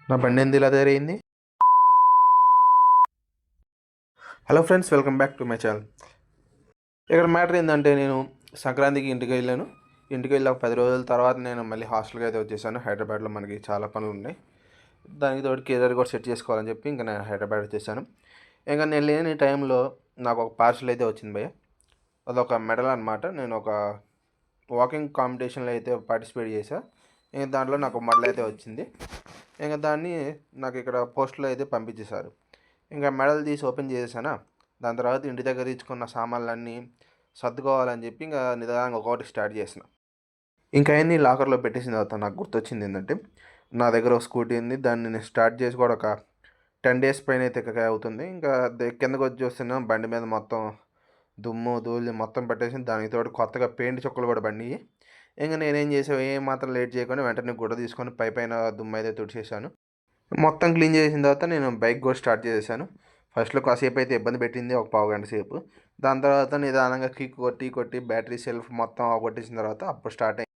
నా బండి ఎందుకు ఇలా తయారైంది? Hello friends, welcome back to my channel. ఇక్కడ మ్యాటర్ ఏంటంటే, నేను సంక్రాంతికి ఇంటికి వెళ్ళాను. ఇంటికి వెళ్ళి ఒక 10 రోజుల తర్వాత నేను మళ్ళీ హాస్టల్కి అయితే వచ్చేసాను. హైదరాబాద్లో మనకి చాలా పనులు ఉన్నాయి. దానికి తోడు కెరీర్ కూడా సెట్ చేసుకోవాలని చెప్పి ఇంకా నేను హైదరాబాద్ వచ్చేసాను. ఇంకా నేను లేని టైంలో నాకు ఒక పార్సల్ అయితే వచ్చింది భయ్య. అదొక మెడల్ అనమాట. నేను ఒక వాకింగ్ కాంపిటీషన్లో అయితే పార్టిసిపేట్ చేశాను. ఇంకా దాంట్లో నాకు మెడల్ అయితే వచ్చింది. ఇంకా దాన్ని నాకు ఇక్కడ పోస్ట్లో అయితే పంపించేశారు. ఇంకా మెడల్ తీసి ఓపెన్ చేసేసానా. దాని తర్వాత ఇంటి దగ్గర ఇచ్చుకున్న సామాన్లన్నీ సర్దుకోవాలని చెప్పి ఇంకా నిదానంగా ఒక్కొక్కటి స్టార్ట్ చేసిన. ఇంకా అన్నీ లాకర్లో పెట్టేసిన తర్వాత నాకు గుర్తొచ్చింది ఏంటంటే, నా దగ్గర ఒక స్కూటీ ఉంది. దాన్ని నేను స్టార్ట్ చేసి కూడా ఒక 10 డేస్ పైన అయితే అవుతుంది. ఇంకా కిందకు వచ్చి చూస్తున్నా, బండి మీద మొత్తం దుమ్ము ధూళి మొత్తం పెట్టేసింది. దానికి తోడు కొత్తగా పెయింట్ చుక్కలు కూడా బండివి. ఇంకా నేనేం చేసాను, మాత్రం లేట్ చేయకుండా వెంటనే గుడ్డ తీసుకొని పైన దుమ్ము అయితే తుడిచేసాను. మొత్తం క్లీన్ చేసిన తర్వాత నేను బైక్ కూడా స్టార్ట్ చేశాను. ఫస్ట్లో కాసేపు అయితే ఇబ్బంది పెట్టింది, ఒక పావు గంట సేపు. దాని తర్వాత నిదానంగా కిక్ కొట్టి బ్యాటరీ సెల్ఫ్ మొత్తం కొట్టేసిన తర్వాత అప్పుడు స్టార్ట్ అయింది.